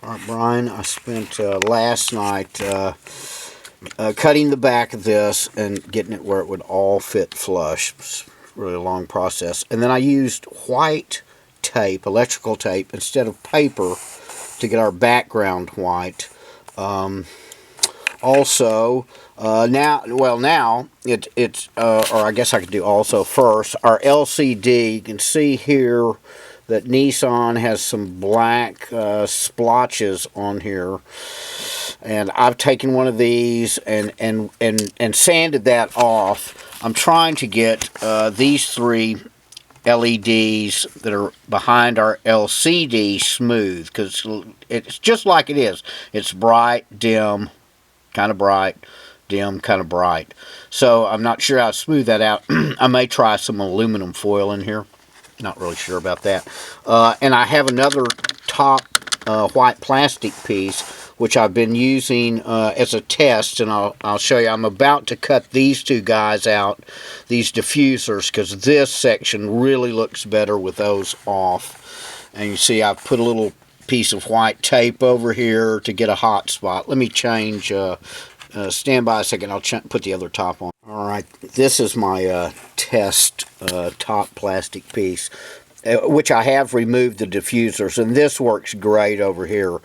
Alright, Brian, I spent last night cutting the back of this and getting it where it would all fit flush. It's really a long process. And then I used white tape, electrical tape, instead of paper to get our background white. Also, now it's or I guess I could do also first, our LCD. You can see here that Nissan has some black splotches on here, and I've taken one of these and sanded that off. I'm trying to get these three LEDs that are behind our LCD smooth, because it's just like it is. It's bright, dim, kind of bright, dim, kind of bright. So I'm not sure how to smooth that out. I may try some aluminum foil in here. Not really sure about that. And I have another top white plastic piece, which I've been using as a test, and I'll show you. I'm about to cut these two guys out, these diffusers, because this section really looks better with those off. And you see I've put a little piece of white tape over here to get a hot spot. Let me change, stand by a second, I'll put the other top on. Alright, this is my test top plastic piece, which I have removed the diffusers, and this works great over here.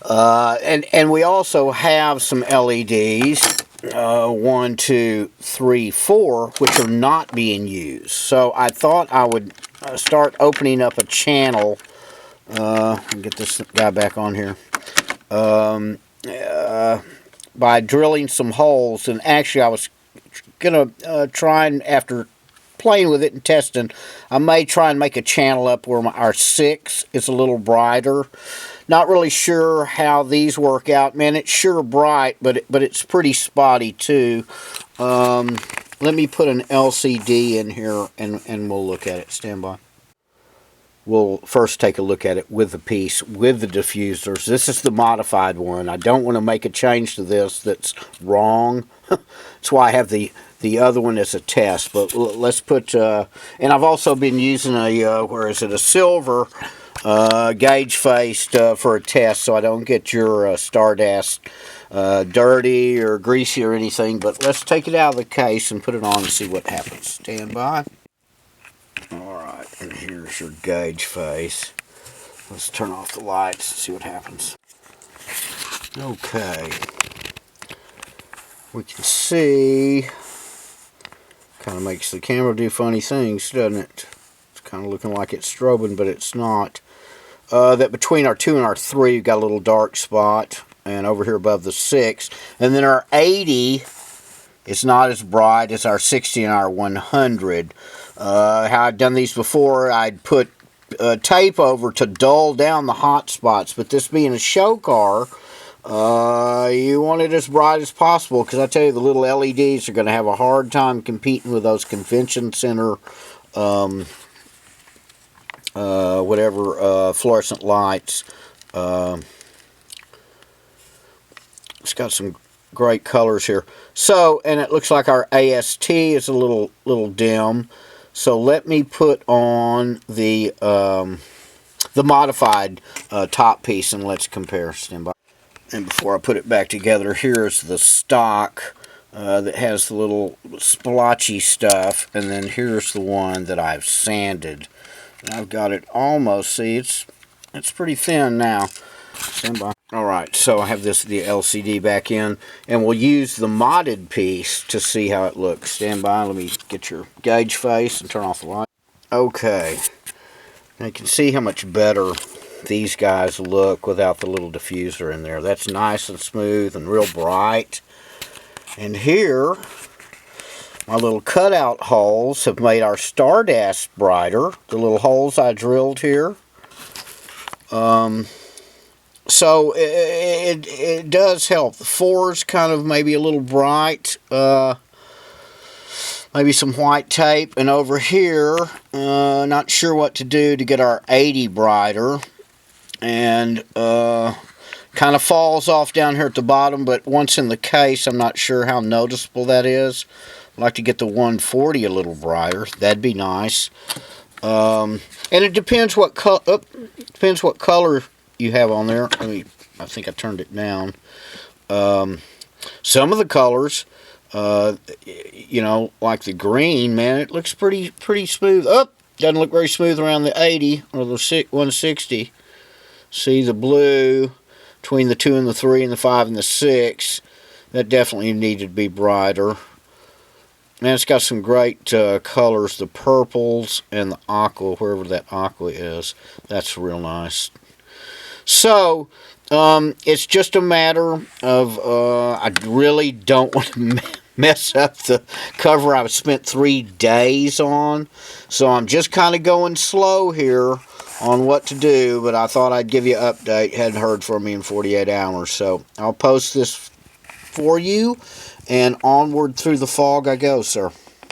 And we also have some LEDs, 1, 2, 3, 4, which are not being used. So I thought I would start opening up a channel. Get this guy back on here. By drilling some holes, and actually I was gonna try, and after playing with it and testing, I may try and make a channel up where our 6 is a little brighter. Not really sure how these work out. Man, it's sure bright, but it's pretty spotty too. Let me put an LCD in here and we'll look at it. Stand by. We'll first take a look at it with the piece, with the diffusers. This is the modified one. I don't want to make a change to this that's wrong. That's why I have the other one as a test. But let's put, and I've also been using a silver gauge faced for a test, so I don't get your Stardast dirty or greasy or anything. But let's take it out of the case and put it on and see what happens. Stand by. Alright, and here's your gauge face. Let's turn off the lights and see what happens. Okay. We can see, kind of makes the camera do funny things, doesn't it? It's kind of looking like it's strobing, but it's not. That between our 2 and our 3, we've got a little dark spot, and over here above the 6. And then our 80 is not as bright as our 60 and our 100. How I'd done these before, I'd put tape over to dull down the hot spots, but this being a show car, you want it as bright as possible, because I tell you, the little LEDs are going to have a hard time competing with those convention center fluorescent lights. It's got some great colors here. So, and it looks like our AST is a little dim. So let me put on the modified top piece, and let's compare. Stand by. And before I put it back together, here's the stock that has the little splotchy stuff, and then here's the one that I've sanded. And I've got it almost, see, it's pretty thin now. Stand by. Alright, so I have the LCD back in, and we'll use the modded piece to see how it looks. Stand by, let me get your gauge face and turn off the light. Okay, now you can see how much better these guys look without the little diffuser in there. That's nice and smooth and real bright. And here, my little cutout holes have made our Stardast brighter. The little holes I drilled here. So it does help. The 4's kind of maybe a little bright. Maybe some white tape. And over here, not sure what to do to get our 80 brighter. And kind of falls off down here at the bottom, but once in the case, I'm not sure how noticeable that is. I'd like to get the 140 a little brighter. That'd be nice. And it depends what color you have on there. I think I turned it down. Some of the colors, you know, like the green, man, it looks pretty smooth. Doesn't look very smooth around the 80 or the 160. See the blue between the 2 and the 3 and the 5 and the 6. That definitely needed to be brighter. Man, it's got some great colors. The purples and the aqua, wherever that aqua is. That's real nice. So, it's just a matter of, I really don't want to mess up the cover I've spent 3 days on. So I'm just kind of going slow here on what to do, but I thought I'd give you an update. Hadn't heard from me in 48 hours. So I'll post this for you, and onward through the fog I go, sir.